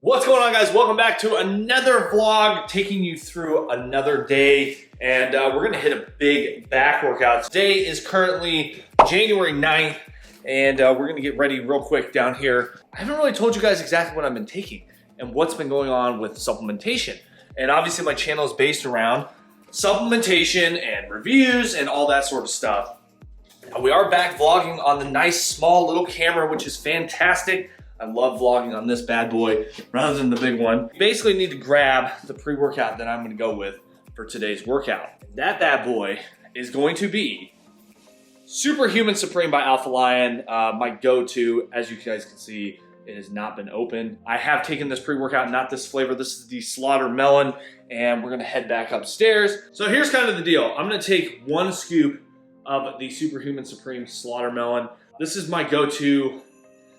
What's going on, guys? Welcome back to another vlog, taking you through another day, and we're gonna hit a big back workout. Today is currently January 9th, and we're gonna get ready real quick down here. I haven't really told you guys exactly what I've been taking and what's been going on with supplementation. And obviously my channel is based around supplementation and reviews and all that sort of stuff. Now, we are back vlogging on the nice small little camera, which is fantastic. I love vlogging on this bad boy rather than the big one. You basically need to grab the pre-workout that I'm gonna go with for today's workout. That bad boy is going to be Superhuman Supreme by Alpha Lion. My go-to, as you guys can see, it has not been opened. I have taken this pre-workout, not this flavor. This is the Slaughter Melon, and we're gonna head back upstairs. So here's kind of the deal. I'm gonna take one scoop of the Superhuman Supreme Slaughter Melon. This is my go-to,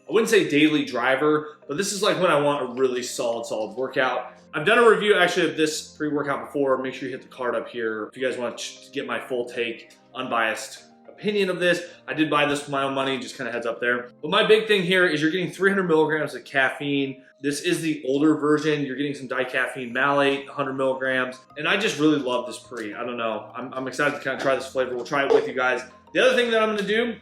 I wouldn't say daily driver, but this is like when I want a really solid workout. I've done a review actually of this pre-workout before. Make sure you hit the card up here if you guys want to get my full take, unbiased opinion of this. I did buy this with my own money, just kind of heads up there. But my big thing here is you're getting 300 milligrams of caffeine. This is the older version. You're getting some dicaffeine malate, 100 milligrams. And I just really love this pre. I don't know. I'm excited to kind of try this flavor. We'll try it with you guys. The other thing that I'm gonna do,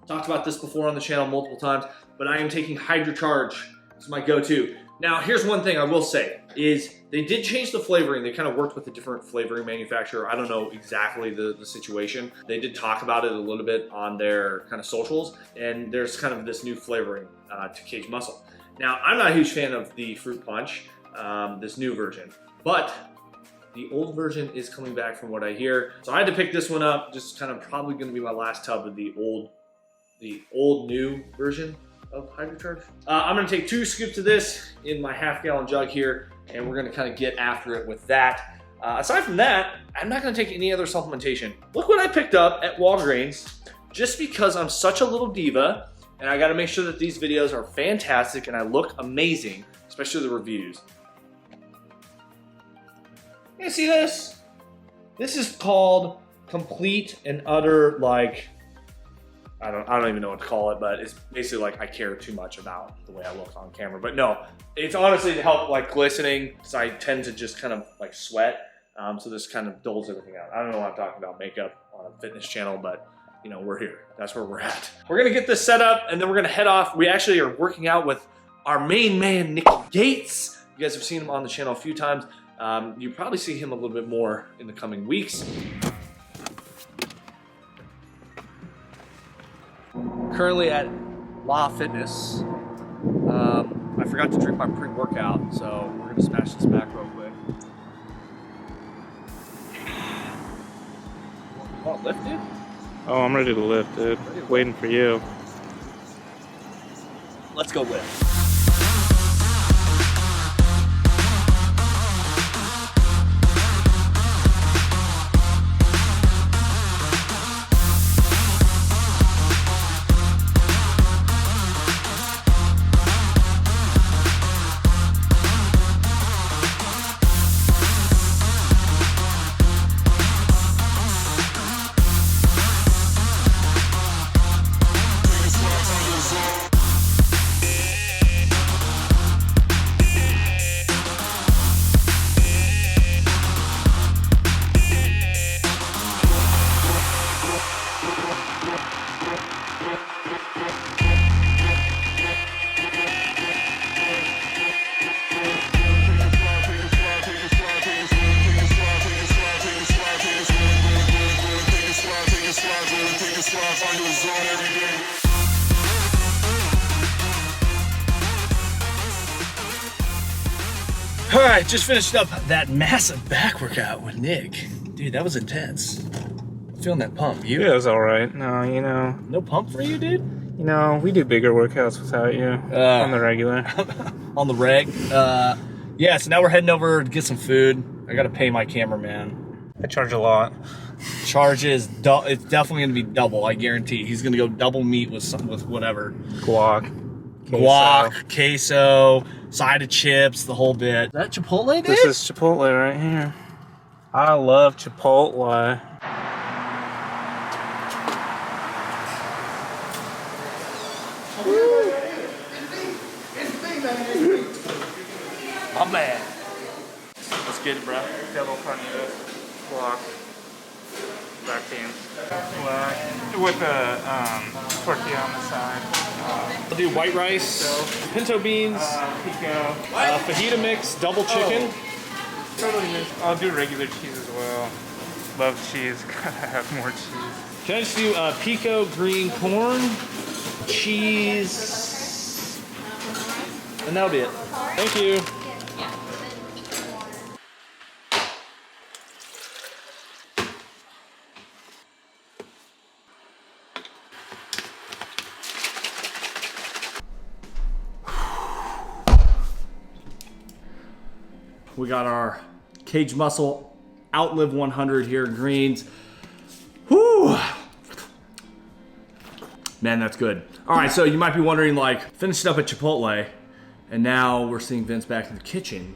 talked about this before on the channel multiple times, but I am taking HydroCharge. It's my go-to. Now, here's one thing I will say, is they did change the flavoring. They kind of worked with a different flavoring manufacturer. I don't know exactly the situation. They did talk about it a little bit on their kind of socials, and there's kind of this new flavoring to cage muscle. Now, I'm not a huge fan of the Fruit Punch, this new version, but the old version is coming back from what I hear. So I had to pick this one up, just kind of probably gonna be my last tub of the old new version of HydroCharge. I'm gonna take 2 scoops of this in my half-gallon jug here, and we're gonna kind of get after it with that. Aside from that, I'm not gonna take any other supplementation. Look what I picked up at Walgreens, just because I'm such a little diva, and I gotta make sure that these videos are fantastic and I look amazing, especially the reviews. You see this? This is called Complete and Utter, like, I don't even know what to call it, but it's basically like I care too much about the way I look on camera. But no, it's honestly to help like glistening, because I tend to just kind of like sweat. So this kind of dulls everything out. I don't know why I'm talking about makeup on a fitness channel, but you know, we're here. That's where we're at. We're gonna get this set up and then we're gonna head off. We actually are working out with our main man, Nicky Gates. You guys have seen him on the channel a few times. You probably see him a little bit more in the coming weeks. Currently at La Fitness. I forgot to drink my pre-workout, so we're gonna smash this back real quick. You want to lift, dude? Oh, I'm ready to lift, dude. Waiting for you. Let's go lift. All right, just finished up that massive back workout with Nick. Dude, that was intense. Feeling that pump. You? Yeah, it was all right. No, you know. No pump for you, dude? You know, we do bigger workouts without you on the regular. On the reg. Yeah, so now we're heading over to get some food. I gotta pay my cameraman. I charge a lot. Charges, it's definitely gonna be double, I guarantee. He's gonna go double meat with whatever. Guac. Queso, side of chips, the whole bit. Is that Chipotle, dude? This is Chipotle right here. I love Chipotle. I'm bad. Let's get it, bro. Double carnitas, block, back beans, with a tortilla on the side. I'll do white rice, pinto beans, Pico. fajita mix, double chicken. Totally missed. I'll do regular cheese as well. Love cheese. Gotta have more cheese. Can I just do pico green corn, cheese, and that'll be it. Thank you. We got our Cage Muscle Outlive 100 here in greens. Whew. Man, that's good. All right, so you might be wondering, like, finished up at Chipotle, and now we're seeing Vince back in the kitchen.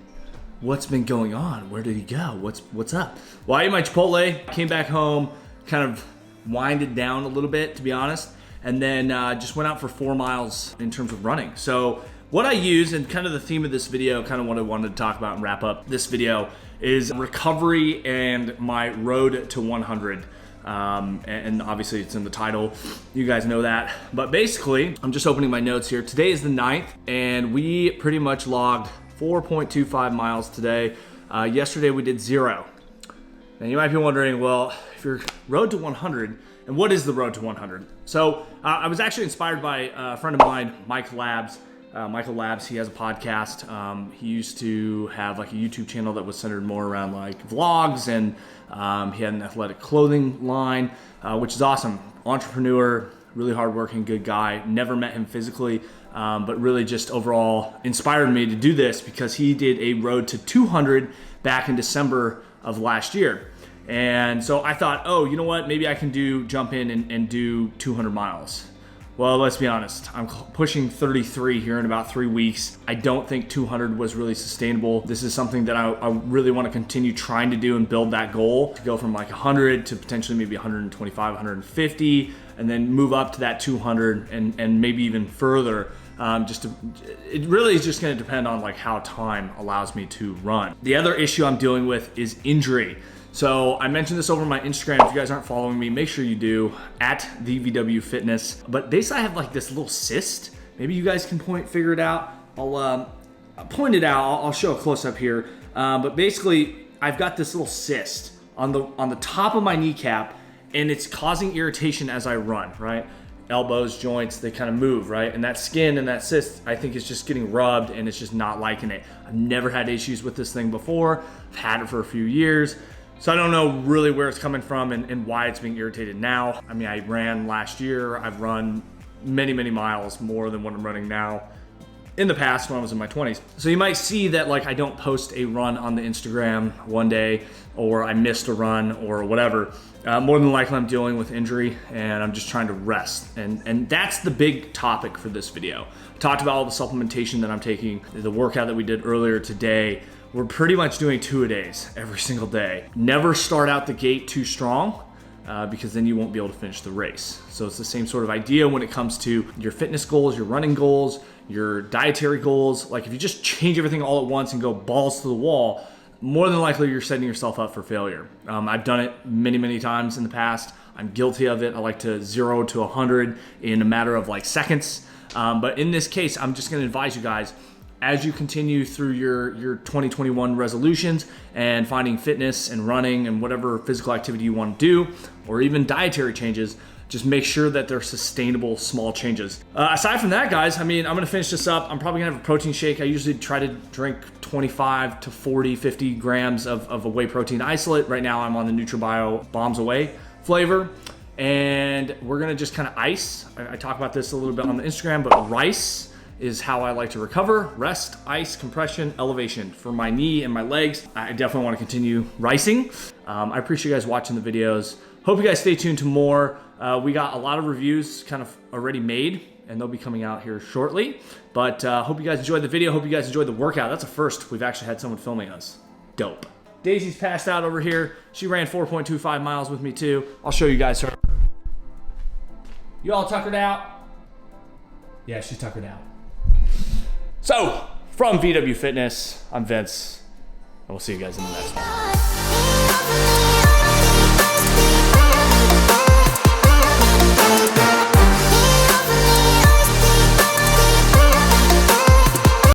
What's been going on? Where did he go? What's up? Well, I ate my Chipotle, came back home, kind of winded down a little bit, to be honest, and then just went out for 4 miles in terms of running. So what I use, and kind of the theme of this video, kind of what I wanted to talk about and wrap up this video, is recovery and my road to 100. And obviously it's in the title, you guys know that. But basically, I'm just opening my notes here. Today is the 9th, and we pretty much logged 4.25 miles today. Yesterday we did 0. And you might be wondering, well, if you're road to 100, and what is the road to 100? So I was actually inspired by a friend of mine, Michael Labs, he has a podcast. He used to have like a YouTube channel that was centered more around like vlogs, and he had an athletic clothing line, which is awesome. Entrepreneur, really hardworking, good guy. Never met him physically, but really just overall inspired me to do this because he did a road to 200 back in December of last year. And so I thought, oh, you know what? Maybe I can jump in and do 200 miles. Well, let's be honest. I'm pushing 33 here in about 3 weeks. I don't think 200 was really sustainable. This is something that I really want to continue trying to do and build that goal to go from like 100 to potentially maybe 125, 150, and then move up to that 200 and maybe even further. It really is just going to depend on like how time allows me to run. The other issue I'm dealing with is injury. So I mentioned this over my Instagram. If you guys aren't following me, make sure you do, at the VW Fitness. But basically I have like this little cyst. Maybe you guys can figure it out. I'll point it out. I'll show a close up here. But basically I've got this little cyst on the top of my kneecap, and it's causing irritation as I run, right? Elbows, joints, they kind of move, right? And that skin and that cyst, I think, is just getting rubbed, and it's just not liking it. I've never had issues with this thing before. I've had it for a few years. So I don't know really where it's coming from and why it's being irritated now. I mean, I ran last year. I've run many, many miles, more than what I'm running now, in the past when I was in my 20s. So you might see that like I don't post a run on the Instagram one day, or I missed a run or whatever. More than likely I'm dealing with injury, and I'm just trying to rest. And that's the big topic for this video. I talked about all the supplementation that I'm taking, the workout that we did earlier today. We're pretty much doing 2-a-days every single day. Never start out the gate too strong, because then you won't be able to finish the race. So it's the same sort of idea when it comes to your fitness goals, your running goals, your dietary goals. Like if you just change everything all at once and go balls to the wall, more than likely you're setting yourself up for failure. I've done it many, many times in the past. I'm guilty of it. I like to 0 to 100 in a matter of like seconds. But in this case, I'm just gonna advise you guys, as you continue through your 2021 resolutions and finding fitness and running and whatever physical activity you want to do, or even dietary changes, just make sure that they're sustainable, small changes. Aside from that, guys, I mean, I'm gonna finish this up. I'm probably gonna have a protein shake. I usually try to drink 25 to 40, 50 grams of a whey protein isolate. Right now I'm on the NutriBio Bombs Away flavor. And we're gonna just kind of ice. I talk about this a little bit on the Instagram, but rice is how I like to recover. Rest, ice, compression, elevation. For my knee and my legs, I definitely want to continue ricing. I appreciate you guys watching the videos. Hope you guys stay tuned to more. We got a lot of reviews kind of already made, and they'll be coming out here shortly. But hope you guys enjoyed the video. Hope you guys enjoyed the workout. That's a first. We've actually had someone filming us. Dope. Daisy's passed out over here. She ran 4.25 miles with me too. I'll show you guys her. You all tuckered out? Yeah, she's tuckered out. So, from VW Fitness, I'm Vince, and we'll see you guys in the next one.